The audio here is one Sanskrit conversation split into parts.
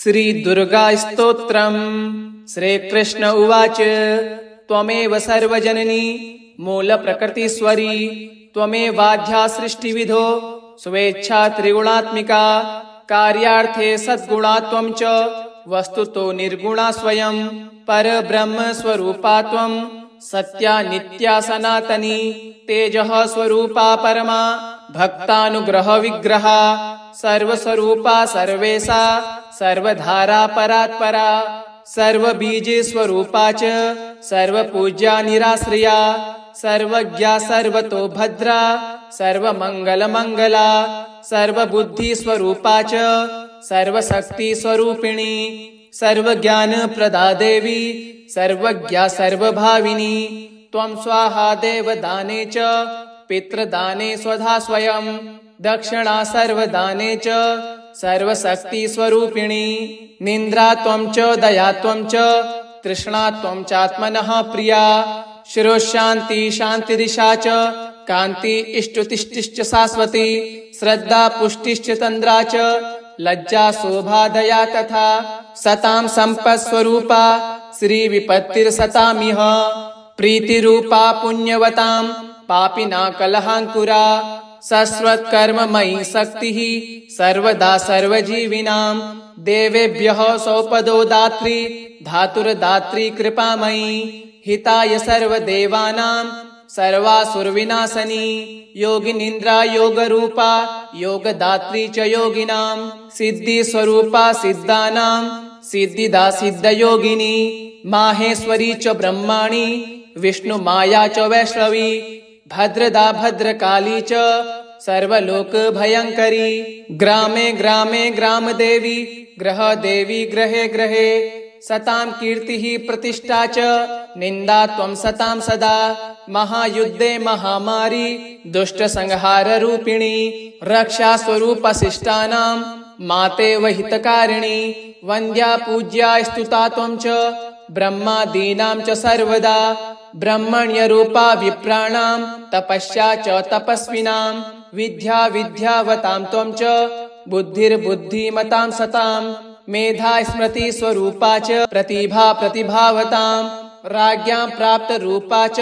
श्रीदुर्गास्तोत्रम्। श्रीकृष्ण उवाच त्वमेव सर्वजननी मूलप्रकृतिस्वरी त्वमेवाद्या सृष्टिविधो स्वेच्छा त्रिगुणात्मिका कार्यार्थे सद्गुणा त्वं च वस्तुतो निर्गुणा स्वयं परब्रह्म स्वरूपा त्वं सत्या नित्या सनातनी तेजः स्वरूपा परमा भक्तानुग्रह विग्रहा सर्वस्वरूपा सर्वेशा सर्वधारा परात्परा सर्वबीजे स्वरूपा च सर्वपूज्या निराश्रया सर्वज्ञा सर्वतो भद्रा सर्वमङ्गलमङ्गला सर्वबुद्धि स्वरूपा च सर्वशक्ति स्वरूपिणी सर्वज्ञानप्रदा देवी सर्वज्ञा सर्वभाविनी त्वं स्वाहा देवदाने च पितृदाने स्वधा स्वयं दक्षिणा सर्वदाने च सर्वशक्ति स्वरूपिणी निन्द्रा त्वं च दया त्वं च तृष्णा त्वं चात्मनः प्रिया शिरोशान्ति शान्तिदिशा च कान्ति इष्टुतिष्ठिश्च शाश्वती श्रद्धा पुष्टिश्च तन्द्रा च लज्जा शोभा दया तथा सतां सम्पत्स्वरूपा श्रीविपत्तिर्सतामिह प्रीतिरूपा पुण्यवतां पापिना कलहाङ्कुरा शाश्वतकर्ममयी शक्तिः सर्वदा सर्वजीविनां देवेभ्यः सौपदो दात्री धातुर्दात्री कृपामयी हिताय सर्वदेवानां सर्वासुरविनाशनी योगिनिन्द्रा योगरूपा योगदात्री च योगिनां सिद्धिस्वरूपा सिद्धानां सिद्धिदा सिद्धयोगिनी माहेश्वरी च ब्रह्माणी विष्णुमाया च वैष्णवी भद्रदा भद्रकाली च सर्वलोकभयङ्करी ग्रामे ग्रामे ग्रामदेवी ग्रहदेवी ग्रहे ग्रहे सतां कीर्तिः प्रतिष्ठा च निन्दा त्वं सतां सदा महायुद्धे महामारी दुष्टसंहाररूपिणी रक्षास्वरूपशिष्टानां मातेव हितकारिणी वन्द्या पूज्या स्तुता त्वं च ब्रह्मादीनां च सर्वदा ब्रह्मण्यरूपा विप्राणां तपस्या च तपस्विनां विद्या विद्यावतां त्वं च बुद्धिर्बुद्धिमतां सतां मेधा स्मृति स्वरूपा च प्रतिभा प्रतिभावतां राज्ञां प्राप्तरूपा च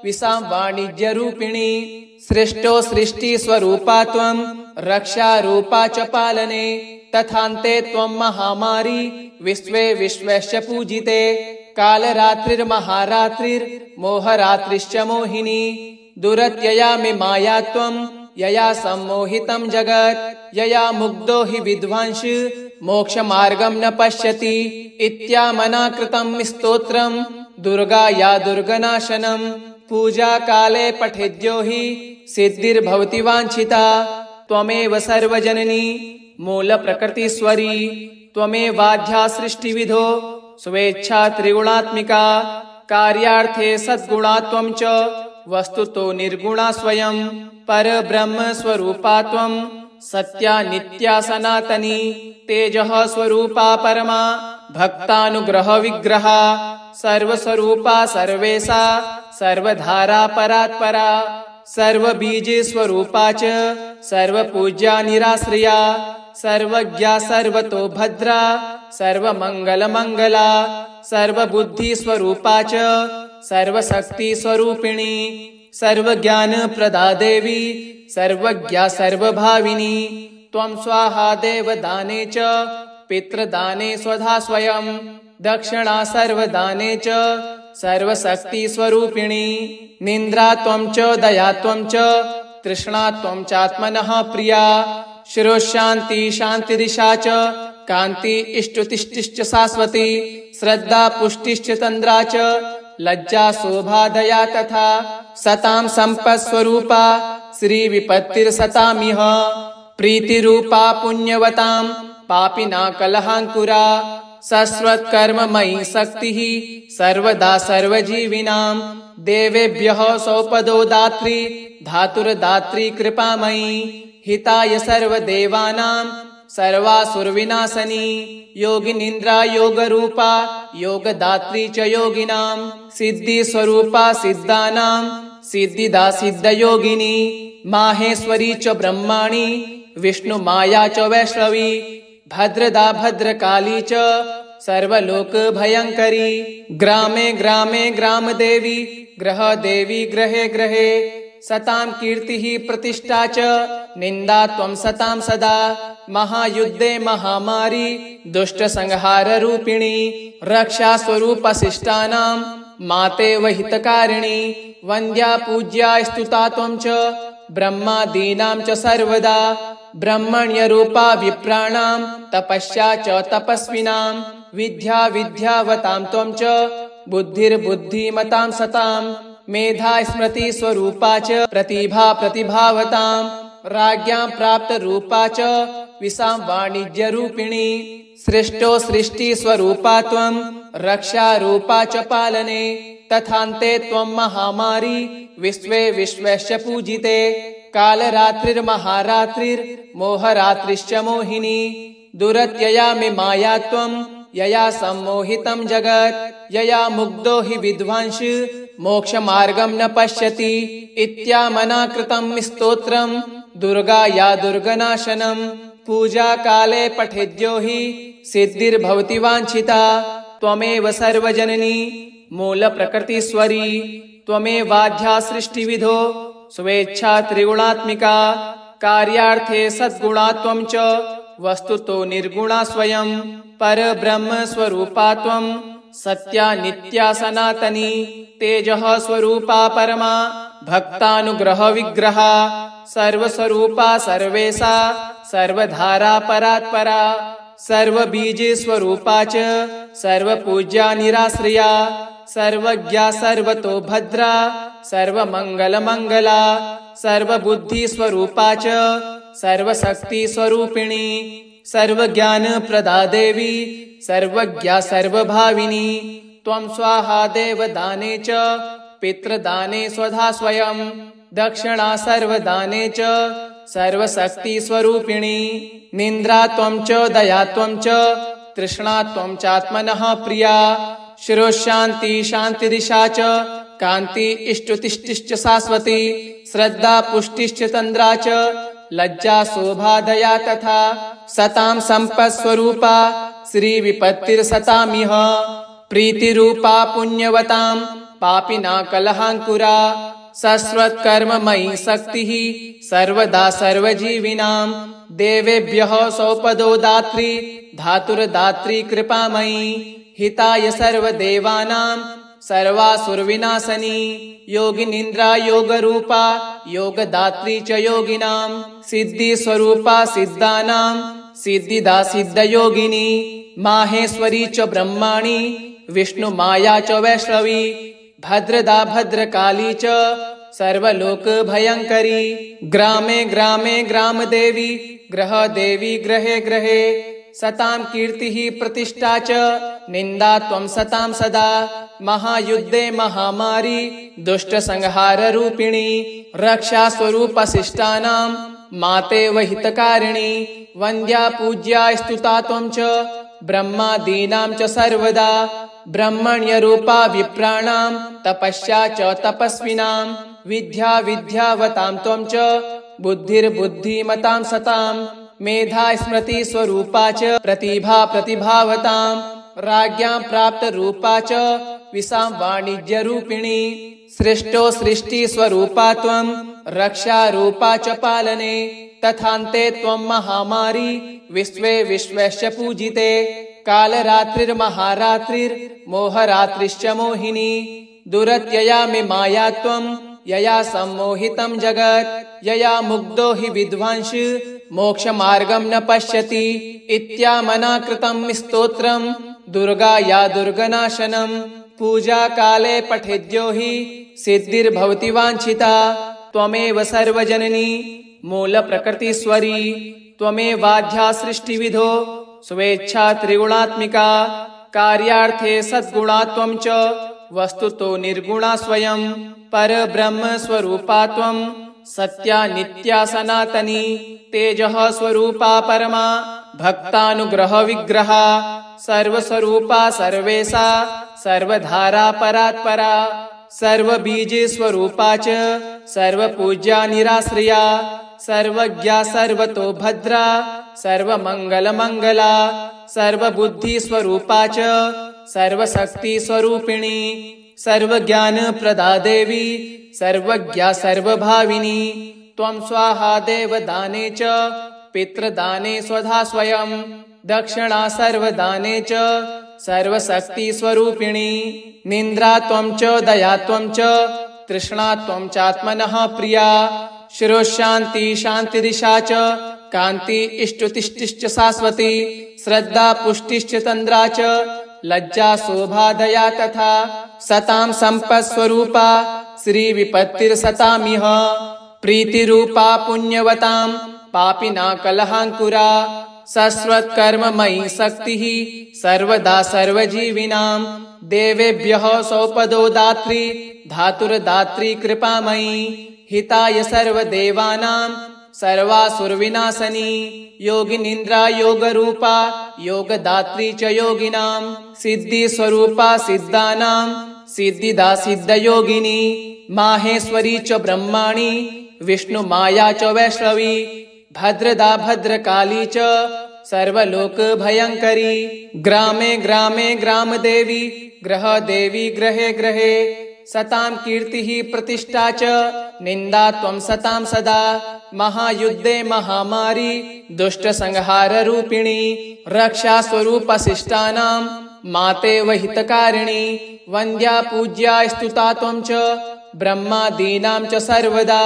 विसां वाणिज्यरूपिणी सृष्टो सृष्टि स्वरूपा त्वं रक्षारूपा च पालने तथान्ते त्वं महामारी विश्वे विश्वस्य पूजिते कालरात्रिर्महारात्रिर्मोहरात्रिश्च मोहिनी दुरत्यया मे माया त्वं यया सम्मोहितं जगत् यया मुग्धो हि विद्वांस मोक्षमार्गं न पश्यति इत्यामना कृतं स्तोत्रं दुर्गाया दुर्गनाशनं पूजा काले पठेद्यो हि सिद्धिर्भवति वाञ्छिता त्वमेव सर्वजननी मूलप्रकृतिस्वरी त्वमेवाद्या सृष्टिविधो स्वेच्छा त्रिगुणात्मिका कार्यार्थे सद्गुणा त्वं च वस्तुतो निर्गुणा स्वयं परब्रह्म स्वरूपा त्वं सत्या नित्या सनातनी तेजः स्वरूपा परमा भक्तानुग्रह विग्रहा सर्वस्वरूपा सर्वेशा सर्वधारा परात्परा सर्वबीजे स्वरूपा च सर्वपूज्या निराश्रया सर्वज्ञा सर्वतो भद्रा सर्वमङ्गलमङ्गला सर्वबुद्धि स्वरूपा च सर्वशक्ति स्वरूपिणी सर्वज्ञानप्रदा देवी सर्वज्ञा सर्वभाविनी त्वं स्वाहा देवदाने च पितृदाने स्वधा स्वयं दक्षिणा सर्वदाने च सर्वशक्ति स्वरूपिणी निन्द्रा त्वं च दया त्वं च तृष्णा त्वं चात्मनः प्रिया शिरोशान्ति शान्तिदिशा च कान्ति इष्टुतिष्ठिश्च शाश्वती श्रद्धा पुष्टिश्च तन्द्रा च लज्जा शोभा दया तथा सतां सम्पत्स्वरूपा श्रीविपत्तिर्सतामिह प्रीतिरूपा पुण्यवतां पापिना कलहाङ्कुरा शाश्वतकर्ममयी शक्तिः सर्वदा सर्वजीविनां देवेभ्यः सौपदो दात्री धातुर्दात्री कृपामयी हिताय सर्वदेवानां सर्वासुरविनाशनी योगिनिन्द्रा योगरूपा योगदात्री च योगिनां सिद्धिस्वरूपा सिद्धानां सिद्धिदा सिद्धयोगिनी माहेश्वरी च ब्रह्माणी विष्णुमाया च वैष्णवी भद्रदा भद्रकाली च सर्वलोकभयङ्करी। ग्रामे ग्रामे ग्रामदेवी ग्रहदेवी ग्रहे ग्रहे सतां कीर्तिः प्रतिष्ठा च निन्दा त्वं सतां सदा। महायुद्धे महामारी दुष्टसंहाररूपिणी रक्षा स्वरूपशिष्टानां मातेव हितकारिणी। वन्द्या पूज्या स्तुता त्वं च ब्रह्मादीनां च सर्वदा। ब्रह्मण्यरूपा विप्राणां तपस्या च तपस्विनां। विद्या विद्यावतां त्वं च बुद्धिर्बुद्धिमतां सतां। मेधा स्मृति स्वरूपा च प्रतिभा प्रतिभावतां। राज्ञां प्राप्तरूपा च विसां वाणिज्यरूपिणी। सृष्टो सृष्टि स्वरूपा त्वं रक्षारूपा च पालने। तथान्ते त्वं महामारी विश्वे विश्वस्य पूजिते। कालरात्रिर्महारात्रिर्मोहरात्रिश्च मोहिनी। दुरत्यया मे माया त्वं यया सम्मोहितं जगत्। यया मुग्धो हि विद्वांस मोक्षमार्गं न पश्यति। इत्यामना कृतं स्तोत्रं दुर्गा या दुर्गनाशनं। पूजा काले पठेद्यो हि सिद्धिर्भवति वाञ्छिता। त्वमेव सर्वजननी मूलप्रकृतिस्वरी। त्वमेवाद्या सृष्टिविधो स्वेच्छा त्रिगुणात्मिका। कार्यार्थे सद्गुणा त्वं च वस्तुतो निर्गुणा स्वयं। परब्रह्मस्वरूपा त्वं सत्या नित्या सनातनी। तेजः स्वरूपा परमा भक्तानुग्रहविग्रहा। सर्वस्वरूपा सर्वेशा सर्वधारा परात्परा। सर्वबीजस्वरूपा च सर्वपूज्या निराश्रया। सर्वज्ञा सर्वतो भद्रा सर्वमङ्गलमङ्गला। सर्वबुद्धिस्वरूपा च सर्वशक्तिस्वरूपिणी। सर्वज्ञानप्रदा देवी सर्वज्ञा सर्वभाविनी। त्वं स्वाहा देवदाने च पितृदाने स्वधा स्वयं। दक्षिणा सर्वदाने च सर्वशक्तिस्वरूपिणी। निन्द्रा त्वं च दया त्वं च तृष्णा त्वं चात्मनः प्रिया। शिरोशान्ति शान्तिदिशा च कान्ति इष्टुतिष्ठिश्च शाश्वती। श्रद्धा पुष्टिश्च तन्द्रा च लज्जा शोभा दया तथा। सतां सम्पत्स्वरूपा श्रीविपत्तिर्सतामिह। प्रीतिरूपा पुण्यवतां पापिना कलहाङ्कुरा। शाश्वतकर्ममयी शक्तिः सर्वदा सर्वजीविनां। देवेभ्यः सौपदो दात्री धातुर्दात्री कृपामयी। हिताय सर्वदेवानां सर्वासुरविनाशनी। योगिनिन्द्रा योगरूपा योगदात्री च योगिनां। सिद्धिस्वरूपा सिद्धानां सिद्धिदा सिद्धयोगिनी। माहेश्वरी च ब्रह्माणि विष्णुमाया च वैष्णवी। भद्रदा भद्रकाली च सर्वलोकभयङ्करी। ग्रामे ग्रामे ग्रामदेवी ग्रहदेवी ग्रहे ग्रहे सतां कीर्तिः प्रतिष्ठा च निन्दा त्वं सतां सदा। महायुद्धे महामारी दुष्टसंहाररूपिणी रक्षा स्वरूपशिष्टानां मातेव हितकारिणी। वन्द्या पूज्या स्तुता त्वं च ब्रह्मादीनां च सर्वदा। ब्रह्मण्यरूपा विप्राणां तपस्या च तपस्विनां। विद्या विद्यावतां त्वं च बुद्धिर्बुद्धिमतां सतां। मेधा स्मृति स्वरूपा च प्रतिभा प्रतिभावतां। राज्ञां प्राप्तरूपा च विसां वाणिज्यरूपिणी। सृष्टो सृष्टि स्वरूपा त्वं रक्षारूपा च पालने। तथान्ते त्वं महामारी विश्वे विश्वस्य पूजिते। कालरात्रिर्महारात्रिर्मोहरात्रिश्च मोहिनी। दुरत्यया मे माया त्वं यया सम्मोहितं जगत्। यया मुग्धो हि विद्वांस मोक्षमार्गं न पश्यति। इत्यामना कृतं स्तोत्रं दुर्गा या दुर्गनाशनं। पूजा काले पठेद्यो हि सिद्धिर्भवति वाञ्छिता। त्वमेव सर्वजननी मूलप्रकृतिस्वरी। त्वमेवाद्या सृष्टिविधो स्वेच्छा त्रिगुणात्मिका। कार्यार्थे सद्गुणा त्वं च वस्तुतो निर्गुणा स्वयं। परब्रह्मस्वरूपा त्वं सत्या नित्या सनातनी। तेजः स्वरूपा परमा भक्तानुग्रहविग्रहा। सर्वस्वरूपा सर्वेशा सर्वधारा परात्परा। सर्वबीजस्वरूपा च सर्वपूज्या निराश्रया। सर्वज्ञा सर्वतो भद्रा सर्वमङ्गलमङ्गला सर्वबुद्धिस्वरूपा च सर्वशक्तिस्वरूपिणी सर्वज्ञानप्रदा देवी सर्वज्ञा सर्वभाविनी त्वं स्वाहा देवदाने च पितृदाने स्वधा स्वयं दक्षिणा सर्वदाने च सर्वशक्तिस्वरूपिणी निन्द्रा त्वं च दया त्वं च तृष्णा त्वं चात्मनः प्रिया शिरोशान्ति शान्तिदिशा च कान्ति इष्टुतिष्ठिश्च शाश्वती श्रद्धा पुष्टिश्च तन्द्रा च लज्जा शोभा दया तथा सतां सम्पत्स्वरूपा श्रीविपत्तिर्सतामिह प्रीतिरूपा पुण्यवतां पापिना कलहाङ्कुरा शाश्वतकर्ममयी शक्तिः सर्वदा सर्वजीविनां देवेभ्यः सौपदो दात्री धातुर्दात्री कृपामयी हिताय सर्वदेवानां सर्वासुरविनाशनी योगिनीन्द्रा योगरूपा योगदात्री च योगिनां सिद्धिस्वरूपा सिद्धानां सिद्धिदा सिद्धयोगिनी माहेश्वरी च ब्रह्माणी विष्णुमाया च वैष्णवी भद्रदा भद्रकाली च सर्वलोकभयङ्करी ग्रामे ग्रामे ग्रामदेवी ग्रहदेवी ग्रहे ग्रहे सतां कीर्तिः प्रतिष्ठा च निन्दा त्वं सतां सदा महायुद्धे महामारी दुष्टसंहाररूपिणी रक्षास्वरूपशिष्टानां माते वहितकारिणी वन्द्या पूज्या स्तुता त्वं च ब्रह्मादीनां च सर्वदा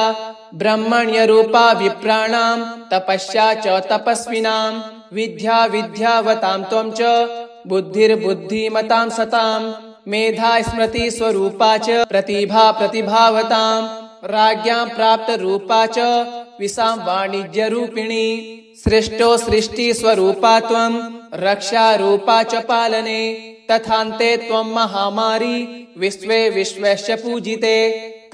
ब्रह्मण्यरूपा विप्राणां तपस्या च तपस्विनां विद्या विद्यावतां त्वं च बुद्धिर्बुद्धिमतां सतां मेधा स्मृति स्वरूपा च प्रतिभा प्रतिभावतां राज्ञां प्राप्त रूपा च विसां वाणिज्य रूपिणी सृष्टो सृष्टि स्वरूपा त्वं रक्षा रूपा च पालने तथान्ते त्वं महामारी विश्वे विश्वस्य पूजिते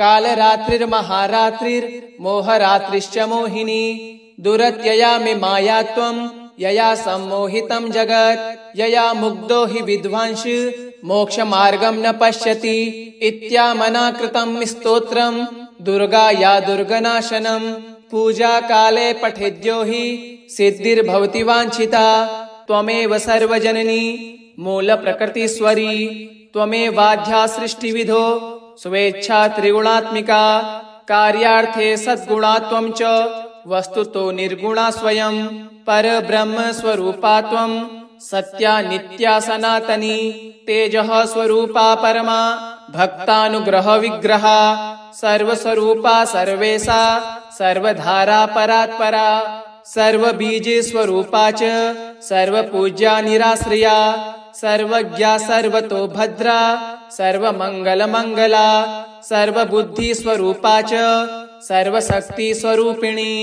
कालरात्रिर्महारात्रिर्मोहरात्रिश्च मोहिनी दुरत्यया मे माया त्वं यया सम्मोहितं जगत् यया मुग्धो हि विद्वांस मोक्षमार्गं न पश्यति इत्यामना कृतं स्तोत्रं दुर्गा या दुर्गनाशनं पूजा काले पठेद्यो हि सिद्धिर्भवति वाञ्छिता त्वमेव सर्वजननी मूलप्रकृतिस्वरी त्वमेवाद्या सृष्टिविधो स्वेच्छा त्रिगुणात्मिका कार्यार्थे सद्गुणा त्वं च वस्तुतो निर्गुणा स्वयं परब्रह्म स्वरूपा त्वं सत्या नित्या सनातनी तेजः स्वरूपा परमा भक्तानुग्रह विग्रहा सर्वस्वरूपा सर्वेशा सर्वधारा परात्परा सर्वबीज स्वरूपा च सर्वपूज्या निराश्रया सर्वज्ञा सर्वतो भद्रा सर्वमङ्गलमङ्गला सर्वबुद्धिस्वरूपा च सर्वशक्तिस्वरूपिणी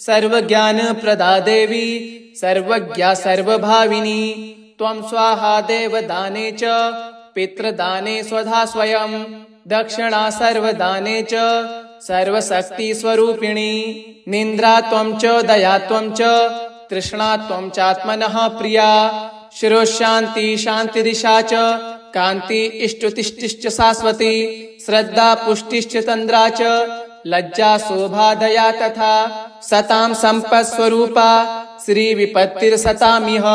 सर्वज्ञानप्रदा देवी सर्वज्ञा सर्वभाविनी त्वं स्वाहा देवदाने च पितृदाने स्वधा स्वयं दक्षिणा सर्वदाने च सर्वशक्तिस्वरूपिणी निन्द्रा त्वं च दया त्वं च तृष्णा त्वं चात्मनः प्रिया शिरोशान्ति शान्तिदिशा च कान्ति इष्टुतिष्ठिश्च शाश्वती श्रद्धा पुष्टिश्च तन्द्रा च लज्जा शोभा दया तथा सतां सम्पत्स्वरूपा श्रीविपत्तिर्सतामिह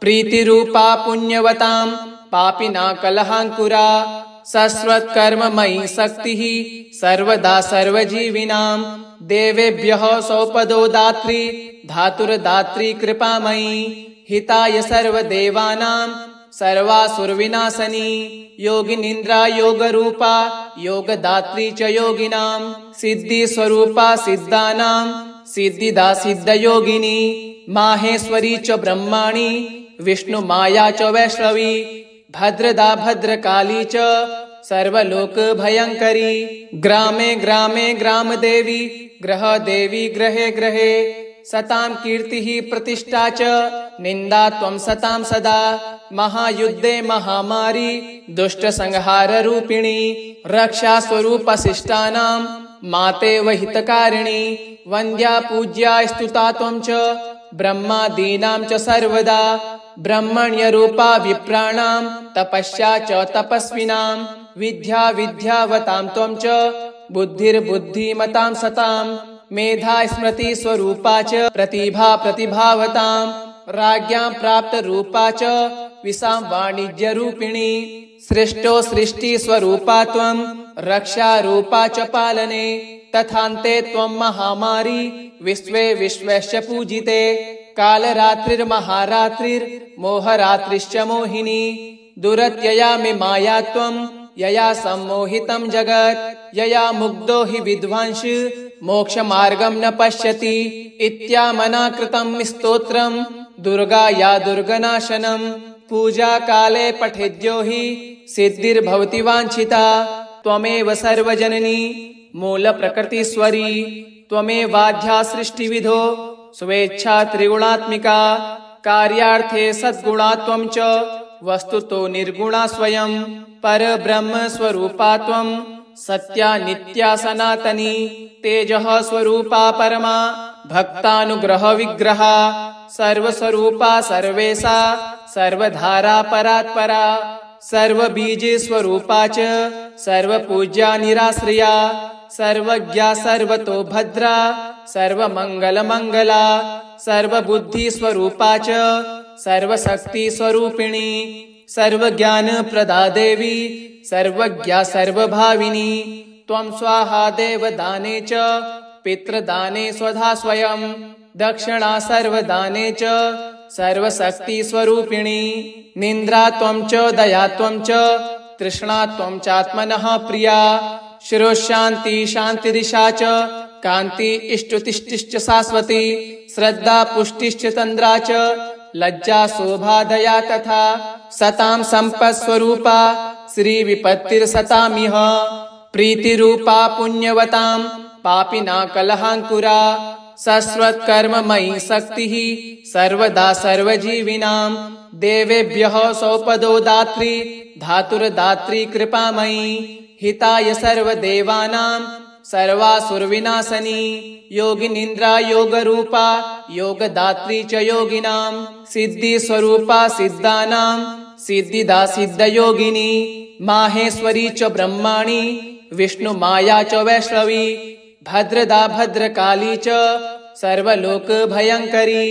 प्रीतिरूपा पुण्यवतां पापिना कलहाङ्कुरा शाश्वतकर्ममयी शक्तिः सर्वदा सर्वजीविनां देवेभ्यः सौपदो दात्री धातुर्दात्री कृपामयी हिताय सर्वदेवानां सर्वासुरविनाशनी योगिनीन्द्रा योगरूपा योगदात्री च योगिनां सिद्धिस्वरूपा सिद्धानां सिद्धिदा सिद्धयोगिनी माहेश्वरी च ब्रह्माणी विष्णुमाया च वैष्णवी भद्रदा भद्रकाली च सर्वलोकभयङ्करी ग्रामे ग्रामे ग्रामदेवी ग्रहदेवी ग्रहे ग्रहे सतां कीर्तिः प्रतिष्ठा च निन्दा त्वं सतां सदा महायुद्धे महामारी दुष्टसंहाररूपिणी रक्षास्वरूपशिष्टानां माते वहितकारिणी वन्द्या पूज्या स्तुता त्वं च ब्रह्मादीनां च सर्वदा ब्रह्मण्यरूपा विप्राणां तपस्या च तपस्विनां विद्या विद्यावतां त्वं च बुद्धिर्बुद्धिमतां सतां मेधा स्मृति स्वरूपा च प्रतिभा प्रतिभावताम् राज्ञां प्राप्त रूपा च विसां वाणिज्य रूपिणी सृष्टो सृष्टि स्वरूपा त्वं रक्षा रूपा च पालने तथान्ते त्वं महामारी विश्वे विश्वस्य पूजिते कालरात्रिर्महारात्रिर्मोहरात्रिश्च मोहिनी दुरत्यया मे माया त्वं यया सम्मोहितं जगत् यया मुग्धो हि विद्वांस मोक्षमार्गं न पश्यति इत्यामनाकृतं स्तोत्रं दुर्गा या दुर्गनाशनं पूजा काले पठेद्यो हि सिद्धिर्भवति वाञ्छिता त्वमेव सर्वजननी मूल प्रकृतिस्वरी त्वमेवाध्या सृष्टिविधो स्वेच्छा त्रिगुणात्मिका कार्यार्थे सद्गुणा त्वं च वस्तुतो निर्गुणा स्वयं परब्रह्म स्वरूपा त्वं सत्या नित्या सनातनी तेजः स्वरूपा परमा भक्तानुग्रह विग्रहा सर्वस्वरूपा सर्वेशा सर्वधारा परात्परा सर्वबीज स्वरूपा च सर्वपूज्या निराश्रया सर्वज्ञा सर्वतो भद्रा सर्वमंगलमंगला सर्वबुद्धि स्वरूपा च सर्वशक्ति स्वरूपिणी सर्वज्ञान प्रदा देवी सर्वज्ञा सर्वभाविनी त्वं स्वाहा देवदाने च पितृदाने स्वधा स्वयं दक्षिणा सर्वदाने च सर्वशक्ति स्वरूपिणी निन्द्रा त्वं च दया त्वं च तृष्णा त्वं चात्मनः प्रिया शिरोशान्ति शान्तिदिशा च कान्ति इष्टुतिष्ठिश्च शाश्वती श्रद्धा पुष्टिश्च तन्द्रा च लज्जा शोभा दया तथा सतां सम्पत्स्वरूपा श्रीविपत्तिर्सतामिह प्रीतिरूपा पुण्यवतां पापिना कलहाङ्कुरा शाश्वतकर्ममयी शक्तिः सर्वदा सर्वजीविनां देवेभ्यः सौपदो दात्री धातुर्दात्री कृपामयी हिताय सर्वदेवानां सर्वासुरविनाशनी योगिनिन्द्रा योगरूपा योगदात्री च योगिनां सिद्धिस्वरूपा सिद्धानां सिद्धिदा सिद्धयोगिनी माहेश्वरी च ब्रह्माणी विष्णुमाया च वैष्णवी भद्रदा भद्रकाली च सर्वलोक भयंकरी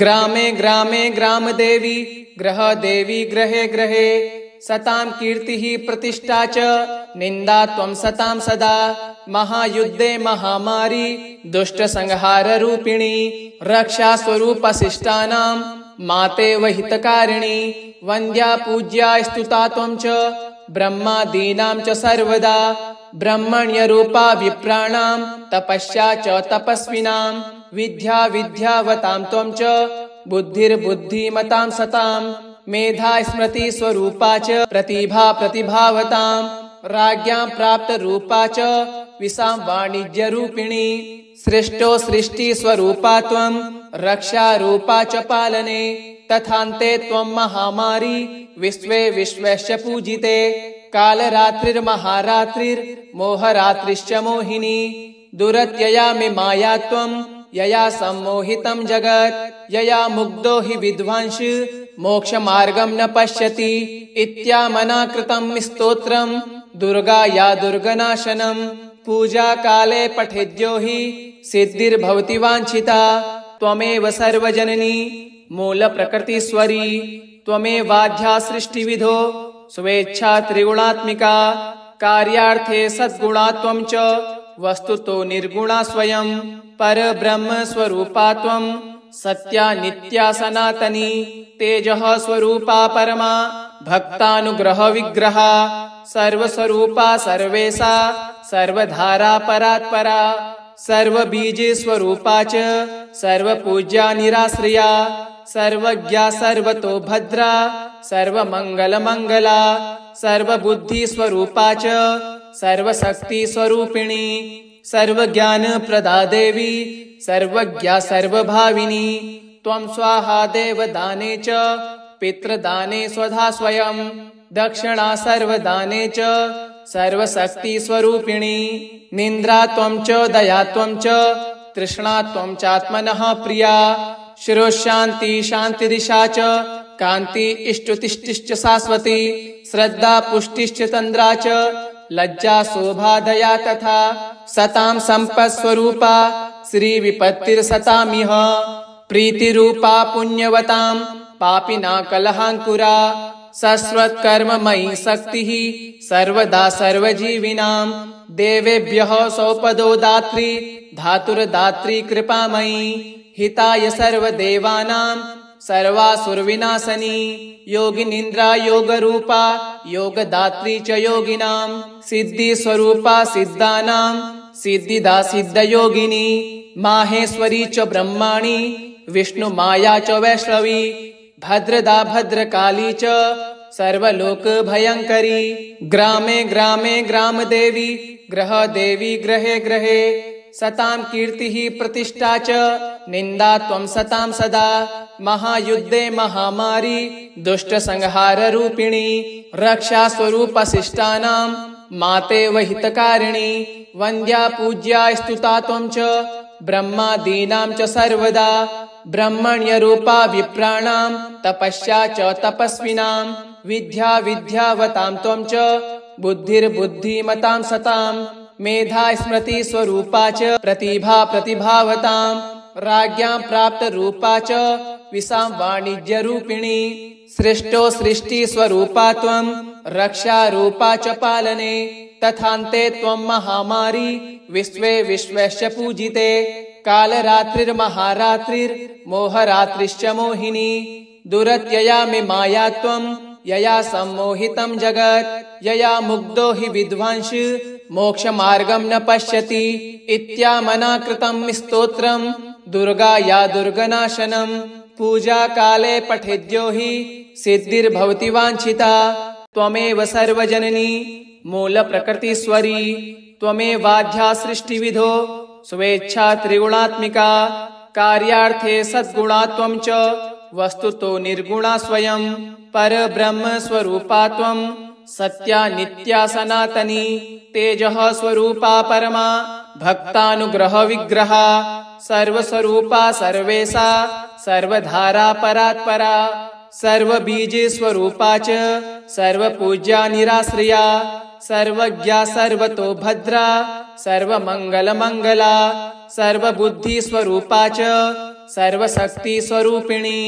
ग्रामे ग्रामे ग्रामदेवी ग्रहदेवी ग्रहे ग्रहे सतां कीर्तिः प्रतिष्ठा च निन्दा त्वं सतां सदा महायुद्धे महामारी दुष्ट संहार रूपिणी रक्षा स्वरूप शिष्टानां मातेव हितकारिणी वन्द्या पूज्या स्तुता त्वं च ब्रह्मादीनां च सर्वदा ब्रह्मण्यरूपा विप्राणां तपस्या च तपस्विनां विद्या विद्यावतां त्वं च बुद्धिर्बुद्धिमतां सतां मेधा स्मृति स्वरूपा च प्रतिभा प्रतिभावतां राज्ञां प्राप्त रूपा च विसां वाणिज्य रूपिणी सृष्टो सृष्टि स्वरूपा त्वं रक्षा रूपा च पालने तथान्ते त्वं महामारी विश्वे विश्वस्य पूजिते कालरात्रिर्महारात्रिर्मोहरात्रिश्च मोहिनी दुरत्यया मे माया त्वं यया सम्मोहितं जगत् यया मुग्धो हि विद्वांस मोक्षमार्गं न पश्यति इत्यामनाकृतं स्तोत्रं दुर्गा या दुर्गनाशनं पूजा काले पठेद्यो हि सिद्धिर्भवति वाञ्छिता त्वमेव सर्वजननी मूल प्रकृतिस्वरी त्वमेवाध्या सृष्टिविधो स्वेच्छा त्रिगुणात्मिका कार्यार्थे सद्गुणा त्वं च वस्तुतो निर्गुणा स्वयं परब्रह्म स्वरूपा त्वं सत्या नित्या सनातनी तेजः स्वरूपा परमा भक्तानुग्रह विग्रहा सर्वस्वरूपा सर्वेशा सर्वधारा परात्परा सर्वबीज स्वरूपा च सर्वपूज्या निराश्रया सर्वज्ञा सर्वतो भद्रा सर्वमंगलमंगला सर्वबुद्धि स्वरूपा च सर्वशक्ति स्वरूपिणी सर्वज्ञान प्रदा देवी सर्वज्ञा सर्वभाविनी त्वं स्वाहा देवदाने च पितृदाने स्वधा स्वयं दक्षिणा सर्वदाने च सर्वशक्ति स्वरूपिणी निन्द्रा त्वं च दया त्वं च तृष्णा त्वं चात्मनः प्रिया शिरोशान्ति शान्तिदिशा च कान्ति इष्टुतिष्ठिश्च शाश्वती श्रद्धा पुष्टिश्च तन्द्रा च लज्जा शोभा दया तथा सतां सम्पत्स्वरूपा श्रीविपत्तिर्सतामिह प्रीतिरूपा पुण्यवतां पापिना कलहाङ्कुरा शाश्वत्कर्ममयी शक्तिः सर्वदा सर्वजीविनां देवेभ्यः सौपदो दात्री धातुर्दात्री कृपामयी हिताय सर्वदेवानां सर्वासुरविनाशनी योगिनिन्द्रा योगरूपा योगदात्री च योगिनां सिद्धिस्वरूपा सिद्धानां सिद्धिदा सिद्धयोगिनी माहेश्वरी च ब्रह्माणि विष्णुमाया च वैष्णवी भद्रदा भद्रकाली च सर्वलोकभयङ्करी ग्रामे ग्रामे ग्रामदेवी ग्रहदेवी ग्रहे ग्रहे सतां कीर्तिः प्रतिष्ठा च निन्दा त्वं सतां सदा महायुद्धे महामारी दुष्टसंहाररूपिणी रक्षास्वरूपशिष्टानां माते वहितकारिणी वन्द्या पूज्या स्तुता त्वं च ब्रह्मादीनां च सर्वदा ब्रह्मण्यरूपा विप्राणां तपस्या च तपस्विनां विद्या विद्यावतां त्वं च बुद्धिर्बुद्धिमतां सतां मेधा स्मृति स्वरूपा च प्रतिभा प्रतिभावतां राज्ञां प्राप्तरूपा च विसां वाणिज्यरूपिणी सृष्टो सृष्टि स्वरूपा त्वं रक्षारूपा च पालने तथान्ते त्वं महामारी विश्वे विश्वस्य पूजिते कालरात्रिर्महारात्रिर्मोहरात्रिश्च मोहिनी दुरत्यया मे माया त्वं यया सम्मोहितं जगत् यया मुग्धो हि विद्वांस मोक्षमार्गं न पश्यति इत्यामना कृतं स्तोत्रं दुर्गा या दुर्गनाशनं पूजा काले पठेद्यो हि सिद्धिर्भवति वाञ्छिता त्वमेव सर्वजननी मूलप्रकृतिस्वरी त्वमेवाद्या सृष्टिविधो स्वेच्छा त्रिगुणात्मिका कार्यार्थे सद्गुणा त्वं च वस्तुतो निर्गुणा स्वयं परब्रह्म स्वरूपा त्वं सत्या नित्या सनातनी तेजः स्वरूपा परमा भक्तानुग्रह विग्रहा सर्वस्वरूपा सर्वेशा सर्वधारा परात्परा सर्वबीज स्वरूपा च सर्वपूज्या निराश्रया सर्वज्ञा सर्वतो भद्रा सर्वमङ्गलमङ्गला सर्वबुद्धि स्वरूपा च सर्वशक्ति स्वरूपिणी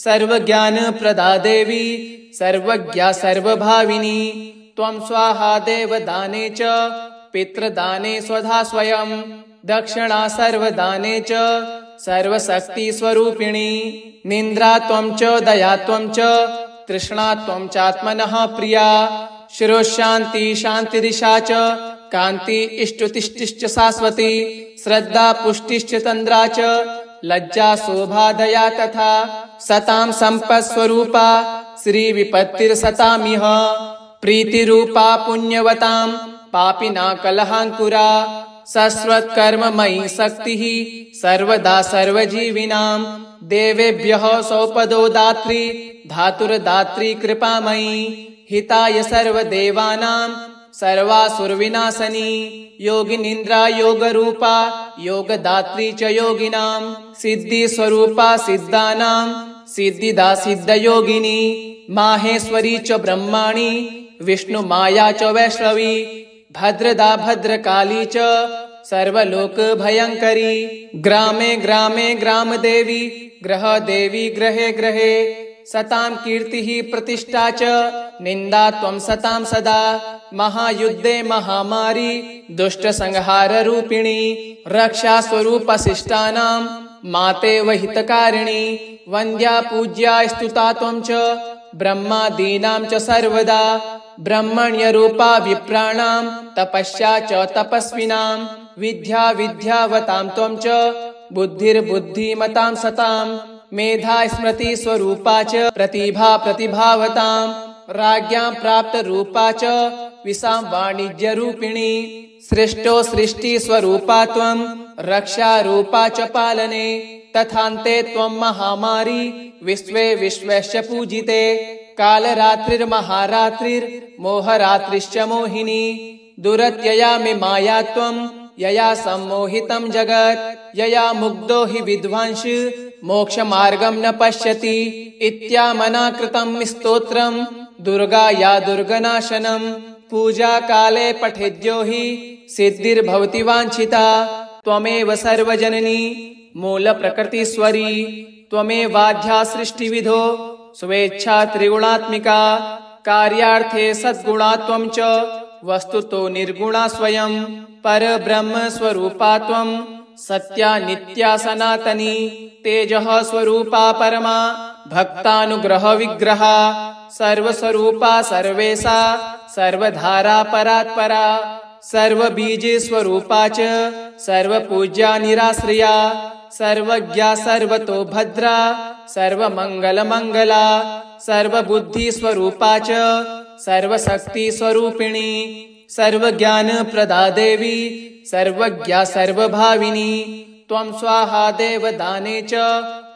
सर्वज्ञानप्रदा देवी सर्वज्ञा सर्वभाविनी त्वं स्वाहा देवदाने च पितृदाने स्वधा स्वयं दक्षिणा सर्वदाने च सर्वशक्ति स्वरूपिणी निन्द्रा त्वं च दया त्वं च तृष्णा त्वं चात्मनः प्रिया शिरोशान्ति शान्तिदिशा च कान्ति इष्टुतिष्ठिश्च शाश्वती श्रद्धा पुष्टिश्च तन्द्रा च लज्जा शोभा दया तथा सतां सम्पत्स्वरूपा श्रीविपत्तिर्सतामिह प्रीतिरूपा पुण्यवतां पापिना कलहाङ्कुरा शाश्वत्कर्ममयी शक्तिः सर्वदा सर्वजीविनां देवेभ्यः सौपदो दात्री धातुर्दात्री कृपामयी हिताय सर्वदेवानां सर्वासुरविनाशनी योगिनिन्द्रा योगरूपा योगदात्री च योगिनां सिद्धिस्वरूपा सिद्धानां सिद्धिदा सिद्धयोगिनी माहेश्वरी च ब्रह्माणि विष्णुमाया च वैष्णवी भद्रदा भद्रकाली च सर्वलोकभयङ्करी ग्रामे ग्रामे ग्रामदेवी ग्रहदेवी ग्रहे ग्रहे सतां कीर्तिः प्रतिष्ठा च निन्दा त्वं सतां सदा महायुद्धे महामारी दुष्टसंहाररूपिणी रक्षास्वरूपशिष्टानां माते वहितकारिणी वन्द्या पूज्या स्तुता त्वं च ब्रह्मादीनां च सर्वदा ब्रह्मण्यरूपा विप्राणां तपस्या च तपस्विनां विद्या विद्यावतां त्वं च बुद्धिर्बुद्धिमतां सतां मेधा स्मृति स्वरूपा च प्रतिभा प्रतिभावतां राज्ञां प्राप्तरूपा च विसां वाणिज्यरूपिणी सृष्टो सृष्टि स्वरूपा त्वं रक्षारूपा च पालने तथान्ते त्वं महामारी विश्वे विश्वस्य पूजिते कालरात्रिर्महारात्रिर्मोहरात्रिश्च मोहिनी दुरत्यया मे माया त्वं यया सम्मोहितं जगत् यया मुग्धो हि विद्वांस मोक्षमार्गं न पश्यति इत्यामना कृतं स्तोत्रं दुर्गा या दुर्गनाशनं पूजा काले पठेद्यो हि सिद्धिर्भवति वाञ्छिता त्वमेव सर्वजननी मूलप्रकृतिस्वरी त्वमेवाद्या सृष्टिविधो स्वेच्छा त्रिगुणात्मिका कार्यार्थे सद्गुणा त्वं च वस्तुतो निर्गुणा स्वयं परब्रह्म स्वरूपा त्वं सत्या नित्या सनातनी तेजः स्वरूपा परमा भक्तानुग्रह विग्रहा सर्वस्वरूपा सर्वेशा सर्वधारा परात्परा सर्वबीजे स्वरूपा च सर्वपूज्या निराश्रया सर्वज्ञा सर्वतो भद्रा सर्वमङ्गलमङ्गला सर्वबुद्धि स्वरूपा च सर्वशक्ति स्वरूपिणी सर्वज्ञानप्रदा देवी सर्वज्ञा सर्वभाविनी त्वं स्वाहा देवदाने च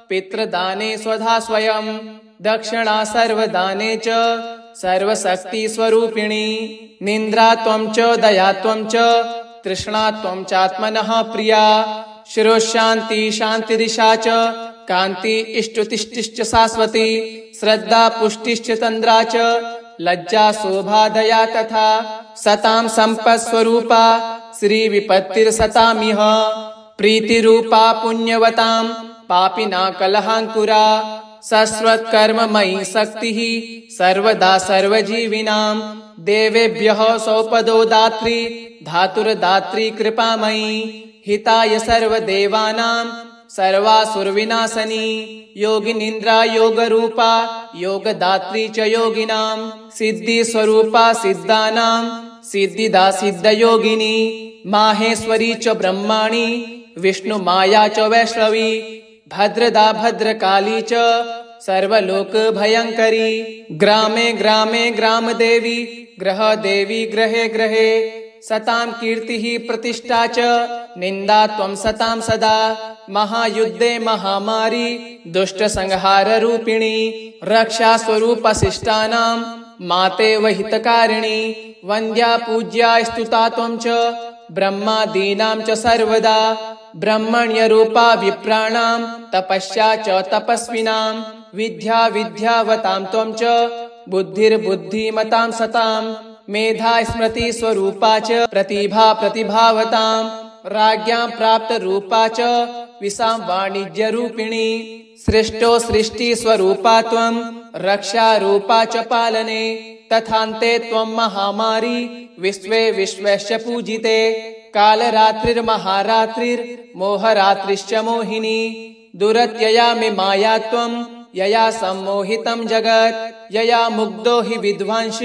पितृदाने स्वधा स्वयं दक्षिणा सर्वदाने च सर्वशक्ति स्वरूपिणी निन्द्रा त्वं च दया त्वं च तृष्णा त्वं चात्मनः प्रिया शिरोशान्ति शान्तिदिशा च कान्ति इष्टुतिष्ठिश्च शाश्वती श्रद्धा पुष्टिश्च तन्द्रा च लज्जा शोभा दया तथा सतां सम्पत्स्वरूपा श्रीविपत्तिर्सतामिह प्रीतिरूपा पुण्यवतां पापिना कलहाङ्कुरा शाश्वतकर्ममयी शक्तिः सर्वदा सर्वजीविनां देवेभ्यः सौपदो दात्री धातुर्दात्री कृपामयी हिताय सर्वदेवानां सर्वासुरविनाशनी योगिनिन्द्रा योगरूपा योगदात्री च योगिनां सिद्धिस्वरूपा सिद्धानां सिद्धिदा सिद्धयोगिनी माहेश्वरी च ब्रह्माणी विष्णुमाया च वैष्णवी भद्रदा भद्रकाली च सर्वलोकभयङ्करी ग्रामे ग्रामे ग्रामदेवी ग्रहदेवी ग्रहे ग्रहे सतां कीर्तिः प्रतिष्ठा च निन्दा त्वं सतां सदा महायुद्धे महामारी दुष्टसंहाररूपिणी रक्षास्वरूपशिष्टानां मातेव हितकारिणी वन्द्या पूज्या स्तुता त्वं च ब्रह्मादीनां च सर्वदा ब्रह्मण्यरूपा विप्राणां तपस्या च तपस्विनां विद्या विद्यावतां त्वं च बुद्धिर्बुद्धिमतां सतां मेधा स्मृति स्वरूपा च प्रतिभा प्रतिभावतां राज्ञां प्राप्त रूपा च विसां वाणिज्य रूपिणी सृष्टो सृष्टि स्वरूपा त्वं रक्षा रूपा च पालने तथान्ते त्वं महामारी विश्वे विश्वस्य पूजिते कालरात्रिर्महारात्रिर्मोहरात्रिश्च मोहिनी दुरत्यया मे माया त्वं यया सम्मोहितं जगत् यया मुग्धो हि विद्वांस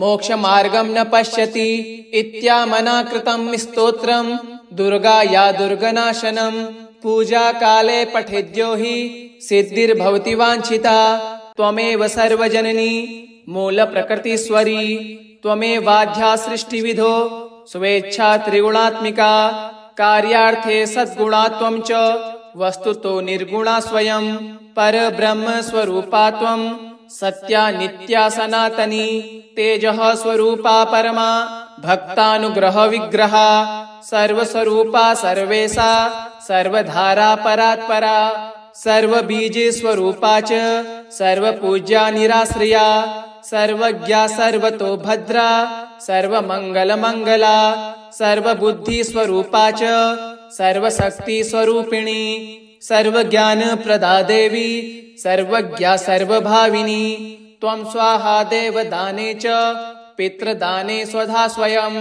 मोक्षमार्गं न पश्यति इत्यामनाकृतं स्तोत्रं दुर्गा या दुर्गनाशनं पूजा काले पठेद्यो हि सिद्धिर्भवति वाञ्छिता त्वमेव सर्वजननी मूलप्रकृतिस्वरी त्वमेवाद्या सृष्टिविधो स्वेच्छा त्रिगुणात्मिका कार्यार्थे सद्गुणा त्वं च वस्तुतो निर्गुणा स्वयं परब्रह्म स्वरूपा त्वं सत्या नित्या सनातनी तेजः स्वरूपा परमा भक्तानुग्रह विग्रहा सर्वस्वरूपा सर्वेशा सर्वधारा परात्परा सर्वबीजे स्वरूपा च सर्वपूज्या निराश्रया सर्वज्ञा सर्वतो भद्रा सर्वमङ्गलमङ्गला सर्वबुद्धि स्वरूपा च सर्वशक्ति स्वरूपिणी सर्वज्ञानप्रदा देवी सर्वज्ञा सर्वभाविनी त्वं स्वाहा देवदाने च पितृदाने स्वधा स्वयं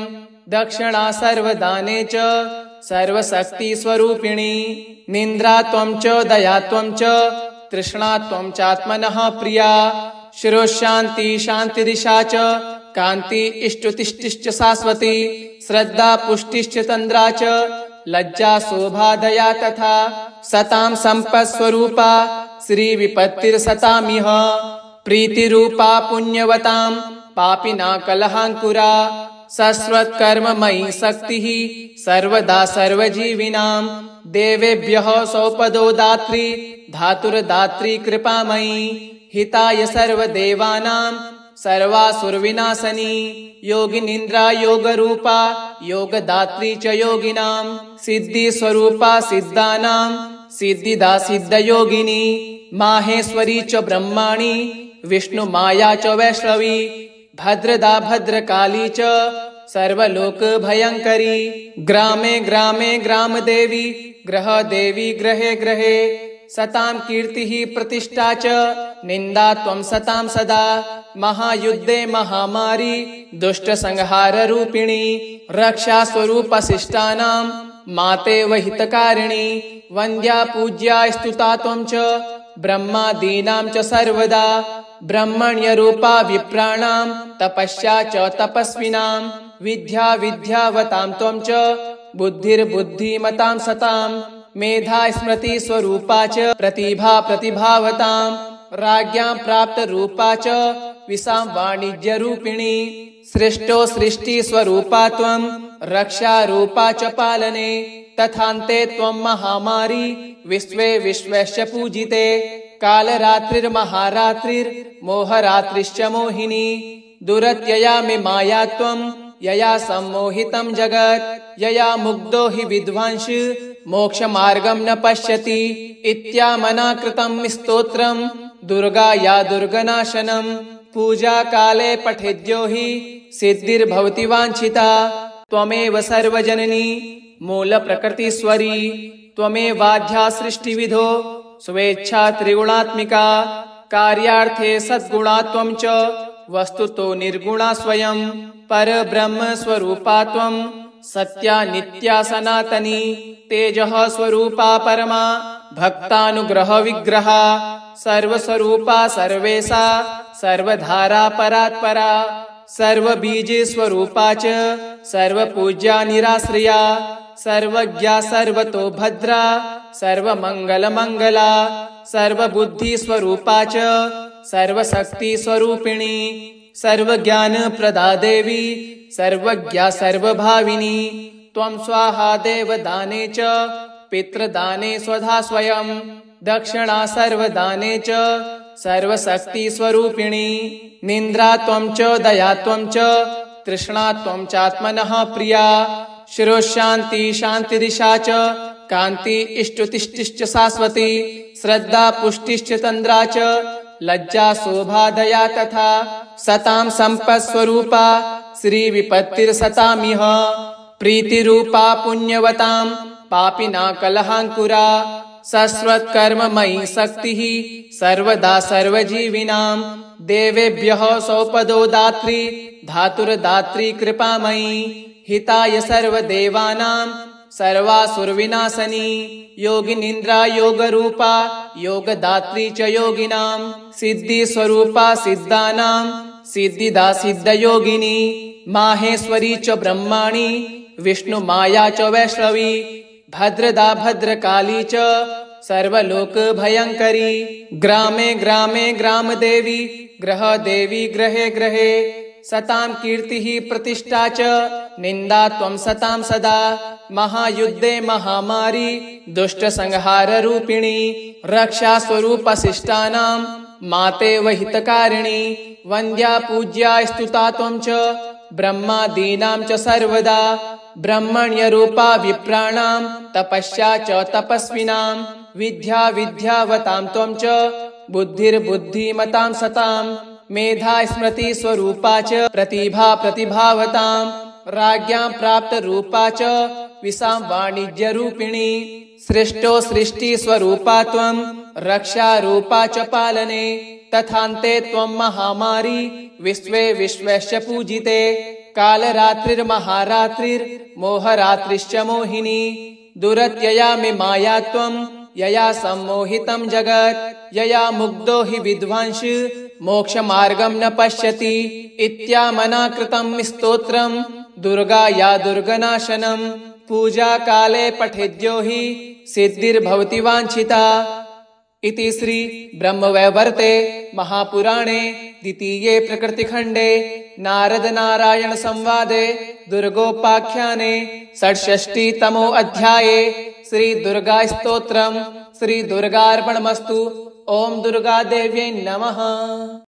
दक्षिणा सर्वदाने च सर्वशक्ति स्वरूपिणी निन्द्रा त्वं च दया त्वं च तृष्णा त्वं चात्मनः प्रिया शिरोशान्ति शान्तिदिशा च कान्ति इष्टुतिष्ठिश्च शाश्वती श्रद्धा पुष्टिश्च तन्द्रा च लज्जा शोभा दया तथा सतां सम्पत्स्वरूपा श्रीविपत्तिर्सतामिह प्रीतिरूपा पुण्यवतां पापिना कलहाङ्कुरा शाश्वतकर्ममयी शक्तिः सर्वदा सर्वजीविनां देवेभ्यः सौपदो दात्री धातुर्दात्री कृपामयी हिताय सर्वदेवानां सर्वासुरविनाशनी योगिनिन्द्रा योगरूपा योगदात्री च योगिनां सिद्धिस्वरूपा सिद्धानां सिद्धिदा सिद्धयोगिनी माहेश्वरी च ब्रह्माणी विष्णुमाया च वैष्णवी भद्रदा भद्रकाली च सर्वलोक भयंकरी। ग्रामे ग्रामे ग्रामदेवी ग्रहदेवी ग्रहे ग्रहे सतां कीर्तिः प्रतिष्ठा च निन्दा त्वं सतां सदा। महायुद्धे महामारी दुष्टसंहाररूपिणी रक्षा स्वरूपशिष्टानां माते वहितकारिणी। वन्द्या पूज्या स्तुता त्वं च ब्रह्मादीनां च सर्वदा। ब्रह्मण्यरूपा विप्राणां तपस्या च तपस्विनां। विद्या विद्यावतां त्वं च बुद्धिर्बुद्धिमतां सतां। मेधा स्मृति स्वरूपा च प्रतिभा प्रतिभावतां। राज्ञां प्राप्त रूपा च विसां वाणिज्यरूपिणी। सृष्टो सृष्टि स्वरूपा त्वं रक्षा रूपा च पालने। तथान्ते त्वं महामारी विश्वे विश्वस्य पूजिते। कालरात्रिर्महारात्रिर्मोहरात्रिश्च मोहिनी। दुरत्यया मे माया त्वं यया सम्मोहितं जगत्। यया मुग्धो हि विद्वांस मोक्षमार्गं न पश्यति। इत्यामना कृतं स्तोत्रं दुर्गा या दुर्गनाशनं। पूजा काले पठेद्यो हि सिद्धिर्भवति वाञ्छिता। त्वमेव सर्वजननी मूलप्रकृतिस्वरी। त्वमेवाद्या सृष्टिविधो स्वेच्छा त्रिगुणात्मिका। कार्यार्थे सद्गुणा त्वं च वस्तुतो निर्गुणा स्वयं। परब्रह्म स्वरूपा त्वं सत्या नित्या सनातनी। तेजः स्वरूपा परमा भक्तानुग्रह विग्रहा। सर्वस्वरूपा सर्वेशा सर्वधारा परात्परा। सर्वबीज स्वरूपा च सर्वपूज्या निराश्रया। सर्वज्ञा सर्वतो भद्रा सर्वमङ्गलमङ्गला। सर्वबुद्धि स्वरूपा च सर्वशक्ति स्वरूपिणी। सर्वज्ञानप्रदा देवी सर्वज्ञा सर्वभाविनी। त्वं स्वाहा देवदाने च पितृदाने स्वधा स्वयं। दक्षिणा सर्वदाने च सर्वशक्ति स्वरूपिणी। निन्द्रा त्वं च दया त्वं च तृष्णा त्वं चात्मनः प्रिया। शिरोशान्ति शान्तिदिशा च कान्ति इष्टुतिष्ठिश्च शाश्वती। श्रद्धा पुष्टिश्च तन्द्रा च लज्जा शोभा दया तथा। सतां सम्पत्स्वरूपा श्रीविपत्तिर्सतामिह। प्रीतिरूपा पुण्यवतां पापिना कलहाङ्कुरा। शाश्वतकर्ममयी शक्तिः सर्वदा सर्वजीविनां। देवेभ्यः सौपदो दात्री धातुर्दात्री कृपामयी। हिताय सर्वदेवानां सर्वासुरविनाशनी। योगिनिन्द्रा योगरूपा योगदात्री च योगिनां। सिद्धिस्वरूपा सिद्धानां सिद्धिदा सिद्धयोगिनी। माहेश्वरी च ब्रह्माणी विष्णुमाया च वैष्णवी। भद्रदा भद्रकाली च सर्वलोक भयंकरी। ग्रामे ग्रामे ग्रामदेवी ग्रहदेवी ग्रहे ग्रहे सतां कीर्तिः प्रतिष्ठा च निन्दा त्वं सतां सदा। महायुद्धे महामारी दुष्टसंहाररूपिणी रक्षा स्वरूपशिष्टानां माते वहितकारिणी। वन्द्या पूज्या स्तुता त्वं च ब्रह्मादीनां च सर्वदा। ब्रह्मण्यरूपा विप्राणां तपस्या च तपस्विनां। विद्या विद्यावतां त्वं च बुद्धिर्बुद्धिमतां सतां। मेधा स्मृति स्वरूपा च प्रतिभा प्रतिभावतां। राज्ञां प्राप्त रूपा च विसां वाणिज्यरूपिणी। सृष्टो सृष्टि स्वरूपा त्वं रक्षा रूपा च पालने। तथान्ते त्वं महामारी विश्वे विश्वस्य पूजिते। कालरात्रिर्महारात्रिर्मोहरात्रिश्च मोहिनी। दुरत्यया मे माया त्वं यया सम्मोहितं जगत्। यया मुग्धो हि विद्वांस मोक्षमार्गं न पश्यति। इत्यामना कृतं स्तोत्रं दुर्गा या दुर्गनाशनं। पूजा काले पठेद्यो हि सिद्धिर्भवति वाञ्छिता। इति श्री ब्रह्मवैवर्ते महापुराणे द्वितीये प्रकृतिखण्डे नारद नारायण संवादे दुर्गोपाख्याने 66तमो अध्याये श्री दुर्गा स्तोत्रम् श्री दुर्गार्पणमस्तु। ओम दुर्गा देव्यै नमः।